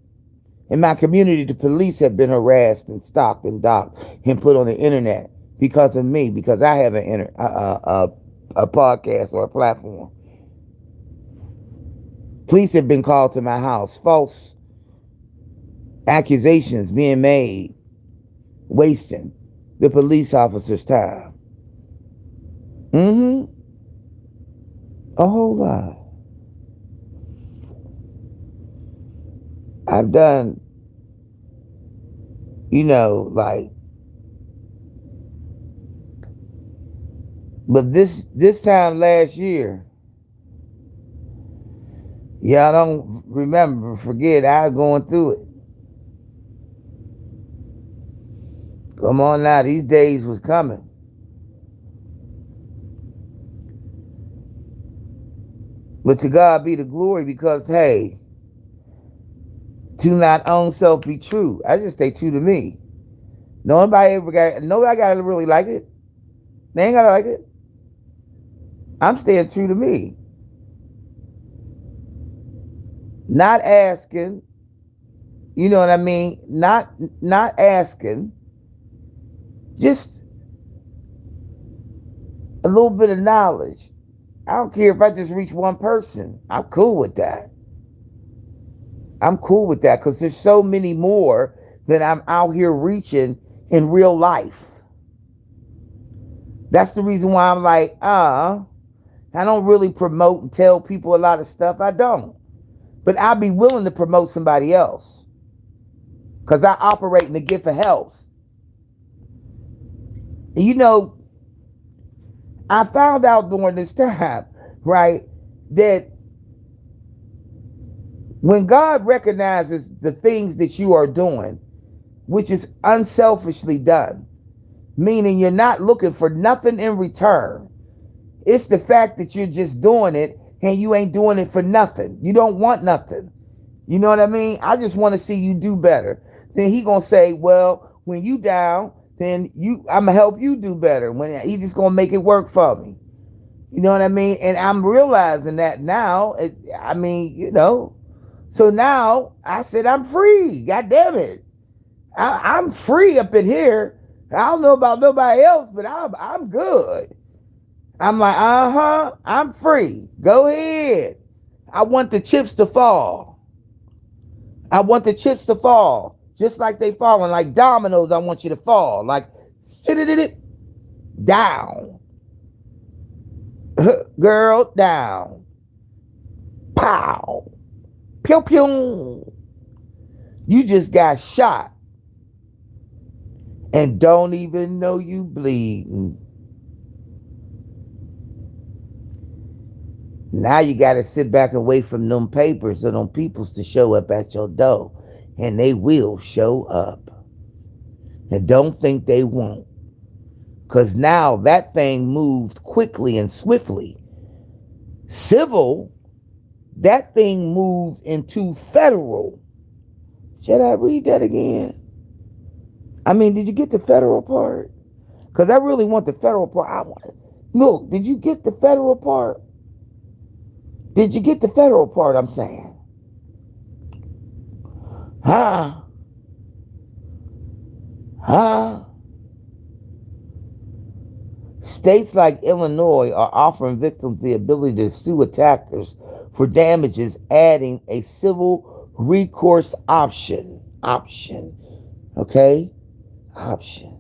In my community, the police have been harassed and stalked and doxxed and put on the internet because of me, because I have a podcast or a platform. Police have been called to my house. False accusations being made, wasting the police officer's time. A whole lot. I've done, but this time last year, y'all don't forget, I was going through it. Come on now, these days was coming. But to God be the glory, because, hey, to not own self be true. I just stay true to me. Nobody got to really like it. They ain't got to like it. I'm staying true to me. Not asking, you know what I mean? Not asking Just a little bit of knowledge. I don't care if I just reach one person. I'm cool with that. I'm cool with that because there's so many more that I'm out here reaching in real life. That's the reason why I'm like, I don't really promote and tell people a lot of stuff. I don't. But I'd be willing to promote somebody else because I operate in the gift of helps. And I found out during this time, right, that when God recognizes the things that you are doing, which is unselfishly done, meaning you're not looking for nothing in return. It's the fact that you're just doing it and you ain't doing it for nothing. You don't want nothing. You know what I mean? I just want to see you do better. Then he gonna say, well, when you down, then I'm gonna help you do better. When he just gonna make it work for me. You know what I mean? And I'm realizing that now. So now I said I'm free. God damn it. I'm free up in here. I don't know about nobody else, but I'm good. I'm like, I'm free. Go ahead. I want the chips to fall. I want the chips to fall. Just like they falling, like dominoes, I want you to fall. Like, sit it down. Girl, down. Pow. Pew pew. You just got shot. And don't even know you bleeding. Now you got to sit back and wait for them papers or them peoples to show up at your door. And they will show up. And don't think they won't. Because now that thing moves quickly and swiftly. Civil, that thing moves into federal. Should I read that again? I mean, did you get the federal part? Because I really want the federal part. Look, did you get the federal part? Did you get the federal part, I'm saying? Huh? States like Illinois are offering victims the ability to sue attackers for damages, adding a civil recourse option. Okay? Option.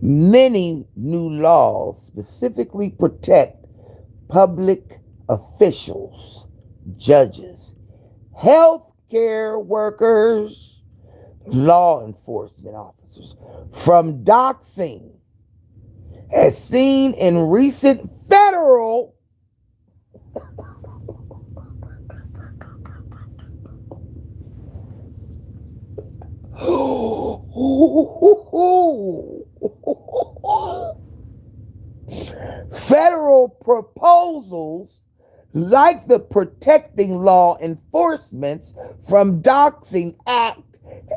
Many new laws specifically protect public officials, judges, healthcare workers, law enforcement officers from doxing, as seen in recent federal federal proposals like the Protecting Law Enforcements from Doxing Act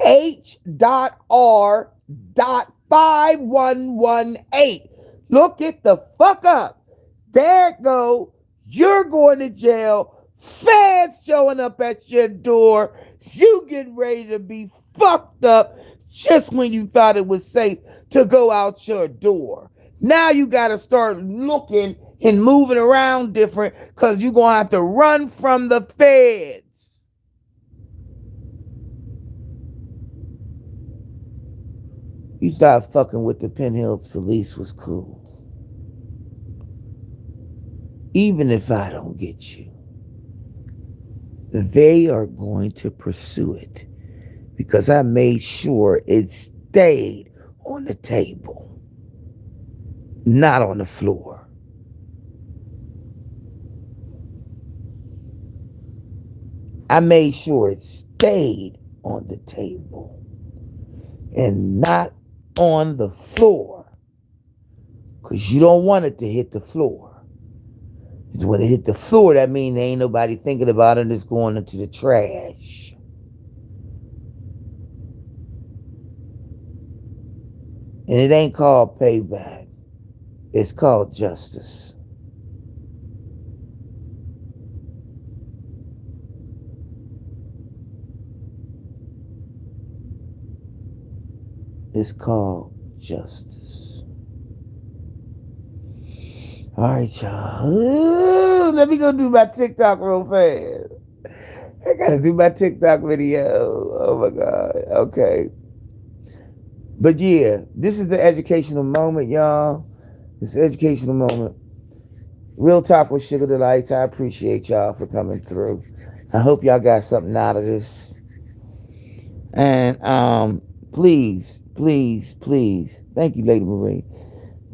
H.R.5118. Look it the fuck up. There it go. You're going to jail. Feds showing up at your door. You getting ready to be fucked up just when you thought it was safe to go out your door. Now you got to start looking and moving around different because you're going to have to run from the feds. You thought fucking with the Penn Hills police was cool. Even if I don't get you, they are going to pursue it because I made sure it stayed on the table, not on the floor. I made sure it stayed on the table and not on the floor because you don't want it to hit the floor. When it hit the floor, that means there ain't nobody thinking about it. It's going into the trash. And it ain't called payback. It's called justice. It's called justice. All right, y'all. Ooh, let me go do my TikTok real fast. I gotta do my TikTok video. Oh my God. Okay. But yeah, this is the educational moment, y'all. It's an educational moment. Real talk with Sugar Delights. I appreciate y'all for coming through. I hope y'all got something out of this. And please, please, please, thank you, Lady Marie.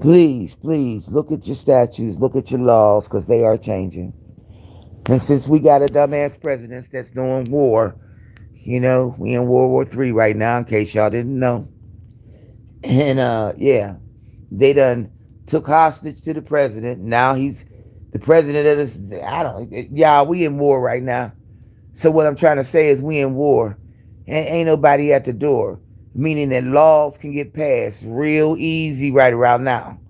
Please, please look at your statutes, look at your laws, because they are changing. And since we got a dumbass president that's doing war, you know, we in World War III right now, in case y'all didn't know. And yeah, they done took hostage to the president. Now he's the president of this. I don't, y'all, we in war right now. So what I'm trying to say is we in war. And ain't nobody at the door. Meaning that laws can get passed real easy right around now.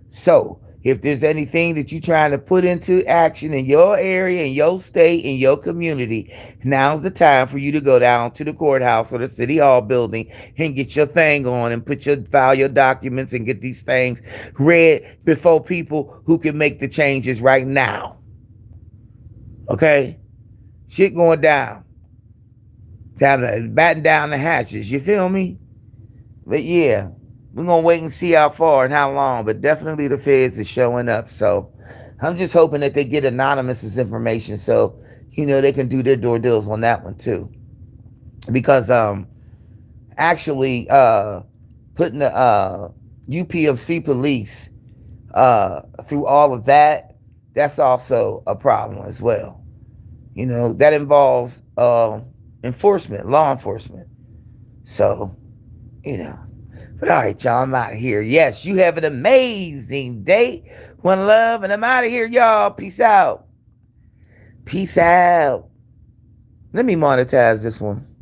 So if there's anything that you're trying to put into action in your area, in your state, in your community, now's the time for you to go down to the courthouse or the city hall building and get your thing on and file your documents and get these things read before people who can make the changes right now. Okay? Shit going down. Batten down the hatches. You feel me? But yeah, we're going to wait and see how far and how long. But definitely the feds is showing up. So I'm just hoping that they get anonymous information so, you know, they can do their door deals on that one too. Because actually putting the UPMC police through all of that, that's also a problem as well. You know, that involves enforcement, law enforcement. So, you know. But all right, y'all, I'm out of here. Yes, you have an amazing day. One love, and I'm out of here, y'all. Peace out. Peace out. Let me monetize this one.